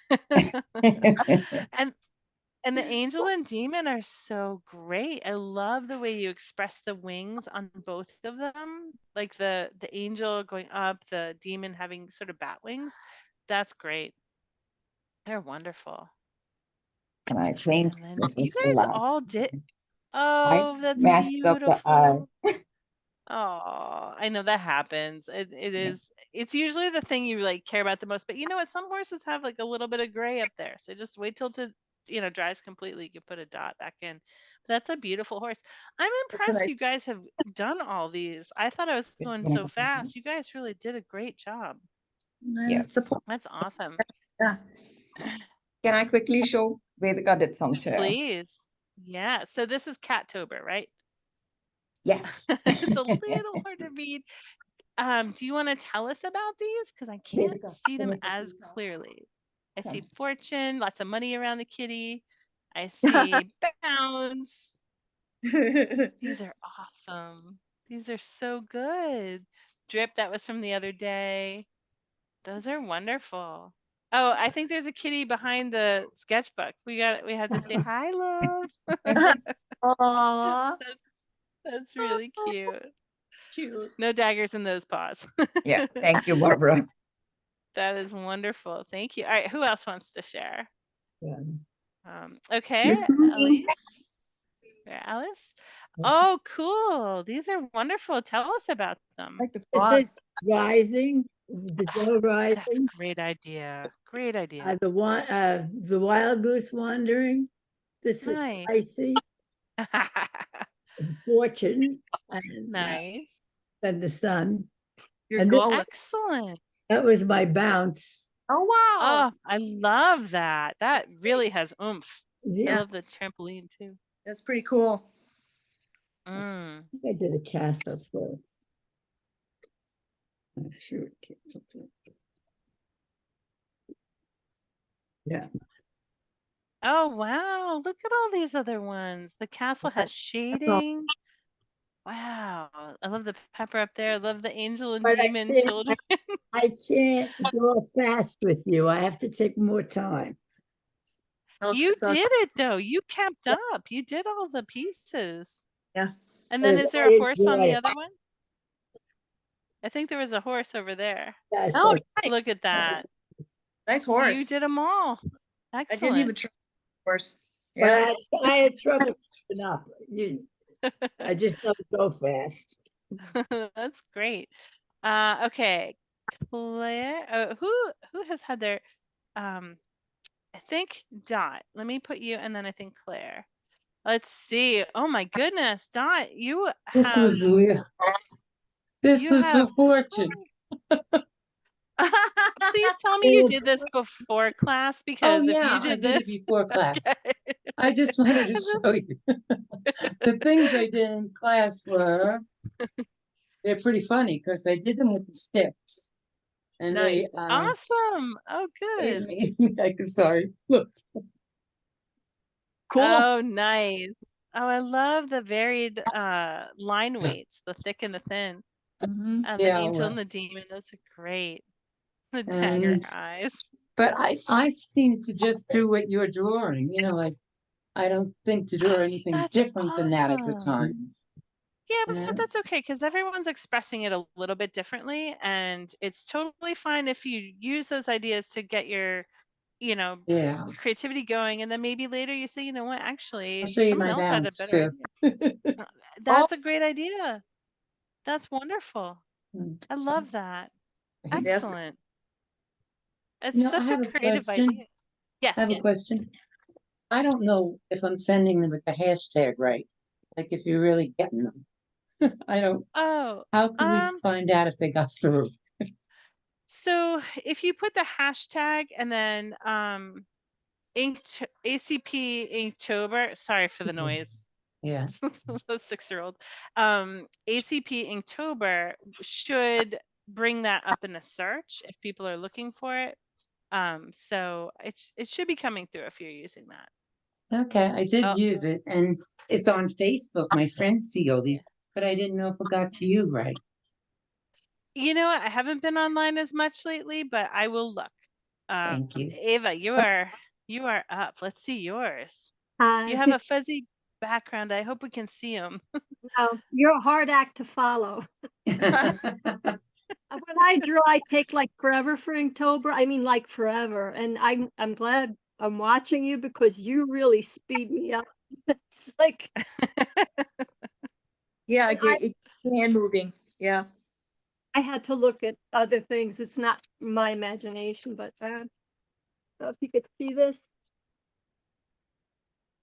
And the angel and demon are so great. I love the way you express the wings on both of them. Like the angel going up, the demon having sort of bat wings. That's great. They're wonderful. And I think And then this you is the guys last. all did. I Oh, that's messed up the eye. beautiful. Oh, I know that happens. It Yeah. is. It's usually the thing you like care about the most. But you know what? Some horses have like a little bit of gray up there. So just wait till it dries completely. You can put a dot back in. But that's a beautiful horse. I'm impressed you guys have done all these. I thought I was going so fast. You guys really did a great job. Yeah. That's awesome. Yeah. Can I quickly show Vedika did some chair? Please. Yeah. So this is Cattober, right? Yes. It's a little hard to read. Do you want to tell us about these? Because I can't see them as clearly. I see fortune, lots of money around the kitty. I see bounce. These are awesome. These are so good. Drip, that was from the other day. Those are wonderful. Oh, I think there's a kitty behind the sketchbook. We had to say hi, love. Aww. That's really cute. Cute. No daggers in those paws. Yeah. Thank you, Barbara. That is wonderful. Thank you. All right, who else wants to share? Yeah. Okay, Elise. Where, Alice? Oh, cool. These are wonderful. Tell us about them. Like the Is frog. it rising? The doe That's a rising? great idea. Great idea. The wild goose wandering? This was Nice. icy, fortune, and Nice. then the sun. You're And this- going. Excellent. That was my bounce. Oh, wow. Oh, I love that. That really has oomph. I Yeah, love the trampoline too. That's pretty cool. Mm. I did a cast of first. I'm sure it came up there. Yeah. Oh, wow. Look at all these other ones. The castle has shading. Wow. I love the pepper up there. I love the angel and But I demon can't- children. I can't draw fast with you. I have to take more time. Oh, You that's awesome. did it though. You kept up. You did all the pieces. Yeah. And then Yes, is there I a horse on enjoy the it. other one? I think there was a horse over there. Yes, Oh, yes. nice, Look at that. nice You horse. did them all. I didn't even Excellent. try horse. But Yeah. I had trouble keeping up. I just don't go fast. That's great. Okay, Claire. Who has had their I think Dot. Let me put you and then I think Claire. Let's see. Oh my goodness, Dot, you This have was weird. This you was have a fortune. please tell me you did this before class Oh because if yeah, you I did did it this, before class. okay. I just wanted to show you. The things I did in class they're pretty funny because I did them with the sticks. And Nice. they Awesome. Oh, made good. me I'm sorry. Look. Cool. Oh, nice. Oh, I love the varied line weights, the thick and the thin. Mhm. And the Yeah, angel well, and the demon, those are great. The dagger and eyes. but I seem to just do what you're drawing, like I don't think to draw anything That's different than that at the awesome. time. Yeah, Yeah. but that's okay because everyone's expressing it a little bit differently, and it's totally fine if you use those ideas to get your, Yeah. creativity going, and then maybe later you say, you know what, I'll actually, show you someone my else had a bounce better too. idea. That's a great idea. That's wonderful. I So, love that. yes. Excellent. It's I such a have a creative question. idea. Yes. I have a question. I don't know if I'm sending them with the hashtag right. Like if you're really getting them. I don't. Oh, How can we find out if they got through? so if you put the hashtag and then ACP Inktober, sorry for the noise. Yeah. The 6-year-old. ACP Inktober should bring that up in a search if people are looking for it. So it should be coming through if you're using that. Okay, I did Oh. use it, and it's on Facebook. My friends see all these, but I didn't know if it got to you right. You know what? I haven't been online as much lately, but I will look. Thank you. Ava, you are up. Let's see yours. Hi. You have a fuzzy background. I hope we can see them. No, you're a hard act to follow. When I draw, I take like forever for Inktober. I mean, like forever. And I'm glad I'm watching you because you really speed me up. It's like Yeah, And I- it hand moving. Yeah. I had to look at other things. It's not my imagination, but so if you could see this.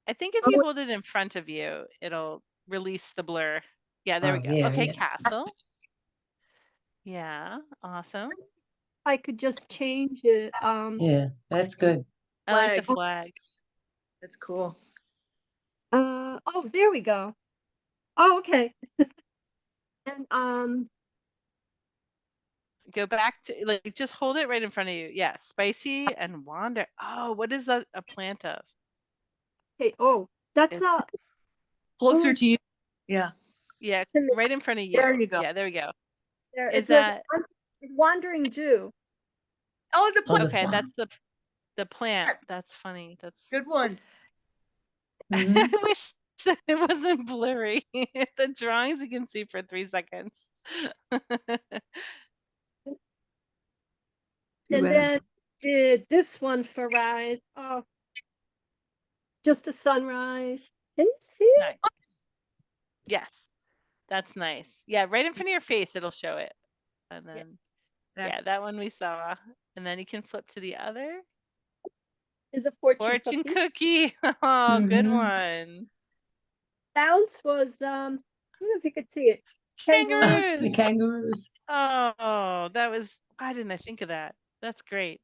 I think if you hold it in front of you, it'll release the blur. Yeah, there we Oh, go. yeah, Okay, yeah. castle. Yeah, awesome. I could just change it. Yeah, that's good. I like the Flag. flags. That's cool. Oh, there we go. Oh, okay. And Go back to like just hold it right in front of you. Yeah, spicy and wander. Oh, what is that a plant of? okay. Oh, that's It's- Closer to you. Yeah. Yeah, To me. right in front of you. There you go. Yeah, there we go. there. Is It says that Wandering Jew. Oh, the Oh, the okay? flag. That's the plant. That's funny. That's good one. Mhm. I wish that it wasn't blurry. The drawings you can see for 3 seconds. And Right. then did this one for Rise. Oh, just a sunrise. Can you see it? Nice. Yes, that's nice. Yeah, right in front of your face, it'll show it. And then, Yeah. yeah, that one we saw. And then you can flip to the other. Is a fortune, Fortune cookie. cookie. Oh, good Mhm. one. Bounce was I don't know if you could see it. Kangaroos. Kangaroos. The kangaroos. Oh, that was, why didn't I think of that? That's great.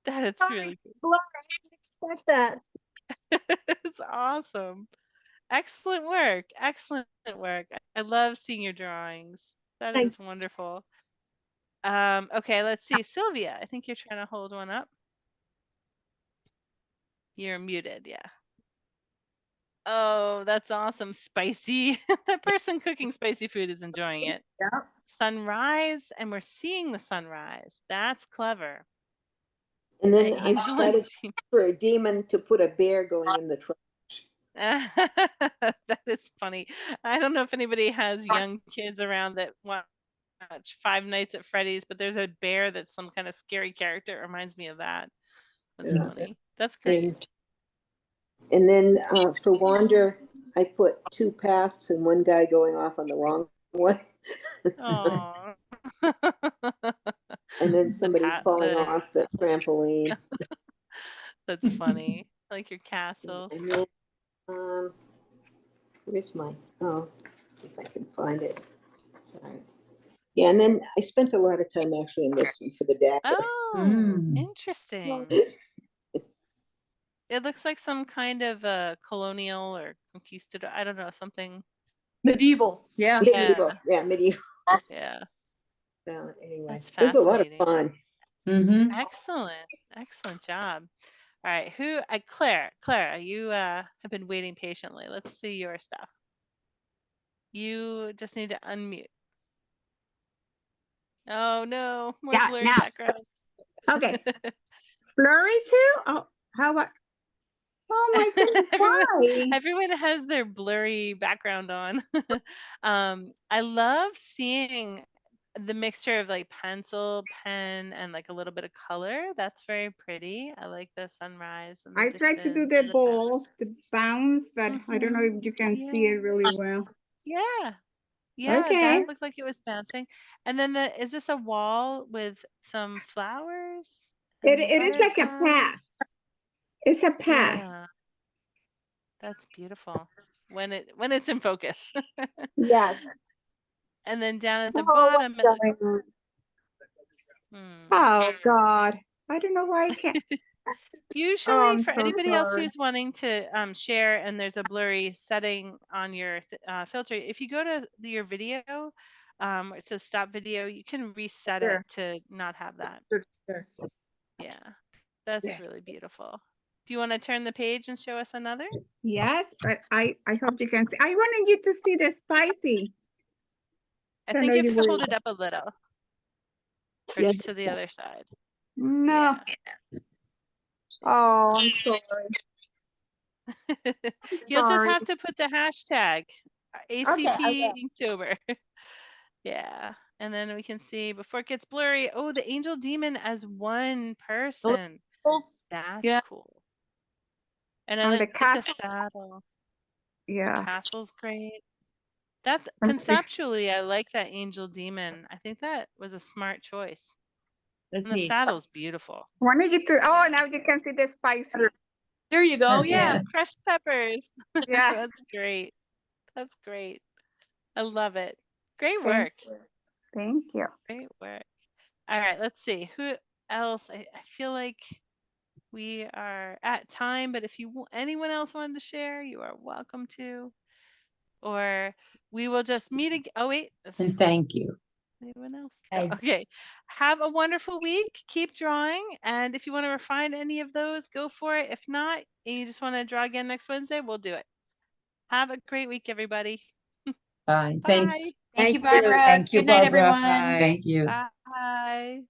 That is Sorry, really good. blur. I didn't expect that. It's awesome. Excellent work. Excellent work. I love seeing your drawings. That Thank is wonderful. Okay, let's see. Sylvia, I think you're trying to hold one up. You're muted, yeah. Oh, that's awesome. Spicy. The person cooking spicy food is enjoying it. Yeah. Sunrise, and we're seeing the sunrise. That's clever. And then The I angel and decided for a demon to put a bear going in the trash. That is funny. I don't know if anybody has young kids around that want much Five Nights at Freddy's, but there's a bear that's some kind of scary character. It reminds me of that. That's Yeah. funny. That's great. And then for Wander, I put 2 paths and one guy going off on the wrong one. Oh. And then somebody falling the off the trampoline. That's funny. I like your castle. And then, where's my, oh, let's see if I can find it. Sorry. Yeah, and then I spent a lot of time actually in this one for the dad. Oh, interesting. It looks like some kind of colonial or conquistador. I don't know, something. Medieval, yeah. Medieval, yeah, medieval. Yeah. So anyway, That's it was a lot of fascinating. fun. Excellent. Excellent job. All right. Claire, you have been waiting patiently. Let's see your stuff. You just need to unmute. Oh no, more Yeah, blurry now. backgrounds. Okay. Blurry too? Oh, how about? Oh my goodness, why? Everyone has their blurry background on. I love seeing the mixture of like pencil, pen, and like a little bit of color. That's very pretty. I like the sunrise and the I tried to do distance the and the ball, the bounce, but I don't know if you can see Yeah. it really well. Yeah. Yeah, Okay. that looked like it was bouncing. And then is this a wall with some flowers? It and is like a butterflies? path. It's a path. Yeah. That's beautiful when it's in focus. Yes. And then down at the Oh, what's bottom, it looks, going on? Oh God. I don't know why I can't. usually Oh, I'm for so anybody else sorry. who's wanting to share and there's a blurry setting on your filter, if you go to your video, where it says stop video, you can reset Sure. it to not have that. Sure. Yeah, that's Yeah. really beautiful. Do you want to turn the page and show us another? Yes, but I hope you can see. I wanted you to see the spicy. I don't think know you have you to will. hold it up a little. Or Yes. to the other side. No. Yeah. Oh, I'm sorry. You'll just Sorry. have to put the hashtag ACP Inktober. Yeah. And then we can see before it gets blurry. Oh, the angel demon as one person. That's Yeah. cool. And I And the like the castle. saddle. The Yeah. castle's great. That's And conceptually, I like that angel demon. I think that was a smart choice. Let's And the see. saddle's beautiful. wanted you to. Oh, Yeah. now you can see the spicy. There you go. Oh yeah, crushed peppers. Yes. That's great. That's great. I love it. Great Thank work. you. Thank you. Great work. All right, let's see. Who else? I feel like we are at time, but if anyone else wanted to share, you are welcome to. Or we will just meet again. Oh, wait. And thank you. Anyone else? No. Okay. Have a wonderful week. Keep drawing. And if you want to refine any of those, go for it. If not, and you just want to draw again next Wednesday, we'll do it. Have a great week, everybody. Bye. Bye. Thanks. Thank you, Barbara. Thank you, Good night, Barbara. everyone. Thank you. Bye.